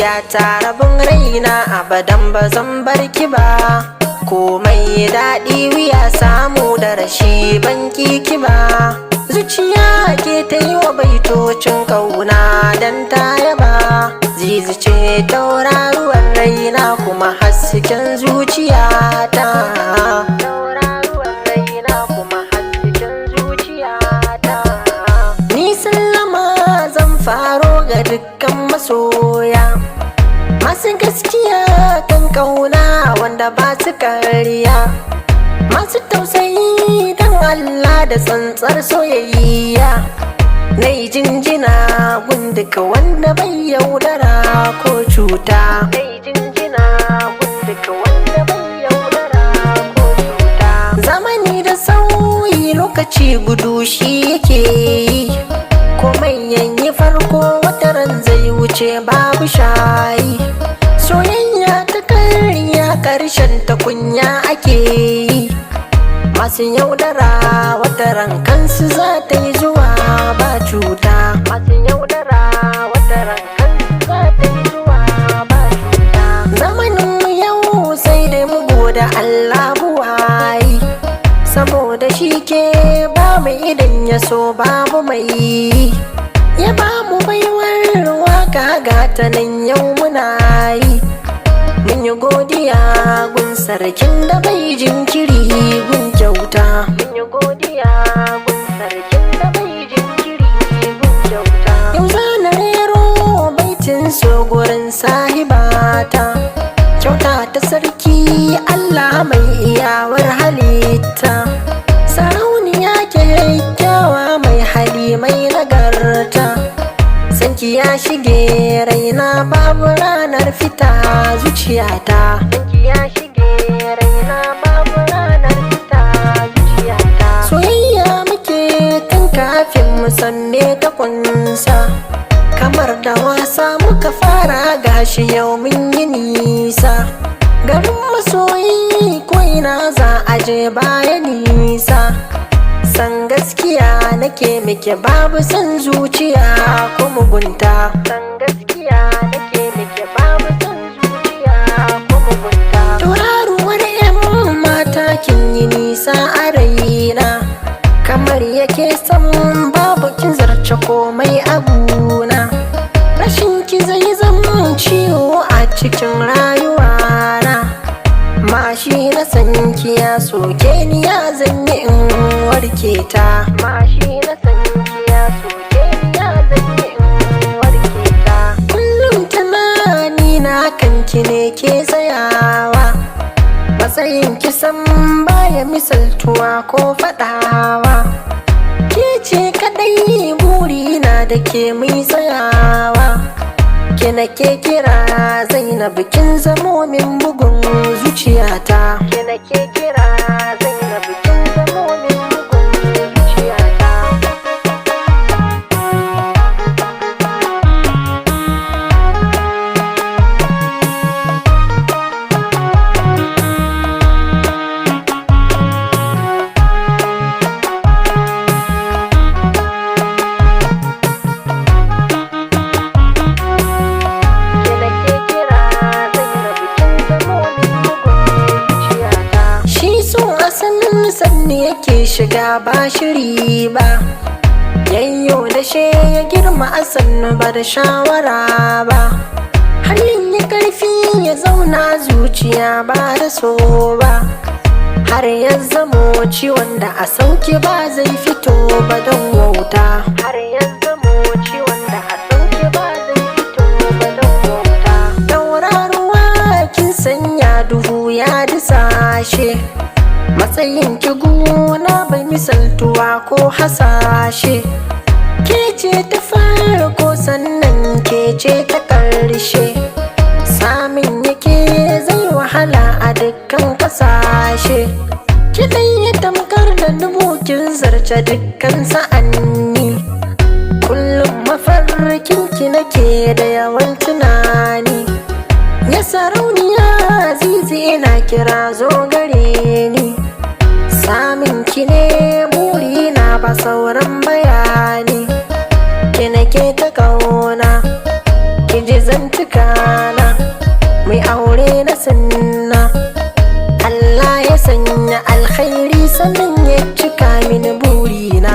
soyayya ta rabin raina abadan ba zan bar ki ba. Komai daɗi wuya samu da rashi ban ki ba. Zuciya ke ta yi wa baitocin kauna dan ta yaba. Zizi ce tauraruwar raina kuma hasken zuciyata. Tauraruwar raina kuma hasken zuciyata. Ni sallama zan faro ga dukkan masoya masu gaskiya kan kauna wanda ba su kariya, masu tausayi dan Allah da tsantsar soyayya. Na yi jinjina gun duka wanda bai yaudara ko cuta. Na yi jinjina gun duka wanda bai yaudara ko cuta. Zamani da sauyi lokaci gudu shi yake yi, komai yanyi farko wataran zai wuce babu shayi. Soyayya ta karya karshen ta kunya ake yi, masu yaudara wataran kansu za ta yi zuwa ba cuta. Masu yaudara wataran kansu za ta yi zuwa ba cuta. Zamanin mu yau sai dai mu gode Allah buwayi, saboda shi ke ba mu idan ya so babu mai. Ya ba mu baiwar waka gata nan yau muna yi. Mun yi godiya gun sarkin da bai jinkiri gun kyauta. Mun yi godiya gun sarkin da bai jinkiri gun kyauta. Yau zana rero baitin so gurin sahibata, kyauta ta sarki Allah mai iyawar halitta. Sarauniya kyakkyawa mai hali mai nagarta, sanki ya shige raina babu ranar fita zuciyata. Sanki ya shige raina babu ranar fita zuciyata. Soyayya muke tun kafin mu san me ta kunsa, kamar da wasa muka fara gashi yau mun yi nisa. Garin masoyi ko ina za a je baya nisa. San gaskiya nake muke babu san zuciya ko mugunta. San gaskiya nake muke babu san zuciya ko mugunta. Tauraruwar 'yan mata kin yi nisa a raina, kamar yake san babu kin zarce komai abuna. Rashin ki zai zama ciwo a cikin rayuwana, mashi na san ki ya soke ni ya zanyi in warke ta. Mashi na san ki ya soke ni ya zanyi in warke ta. Kullum tunani na kanki ne ke tsayawa, matsayin ki san baya misaltuwa ko fadawa. Ke ce kadai burina da ke mai tsayawa, ke nake kira Zainab kin zamo min bugun zuciyata. Ke nake kira Zainab kin zamo min bugun zuciyata. Sanni yake shiga ba shiri ba, yayyo da she ya girma a sannu ba da shawara ba. Halin ya karfi ya zauna zuciya ba da so ba, har ya zamo ciwon da a sauke ba zai fito ba don wauta. Har ya zamo ciwon da a sauke ba zai fito ba don wauta. Tauraruwa kin sanya duhu ya disashe, matsayin ki gona bai misaltuwa ko hasashe. Ke ce ta farko sannan ke ce ta ƙarshe, samin yake zai wahala a dukkan ƙasashe. Kiɗan ya tamkar da dubu kin zarce dukkan sa'anni, kullum mafarkin ki nake da yawan tunani. Ya sarauniya Zizi na kira zo gare ni, samin ki ne burina ba sauran bayani. Ki nake ta kauna, ki ji zantukana mai aure na sunna Allah ya sanya alkhairi sannan ya cika mini burina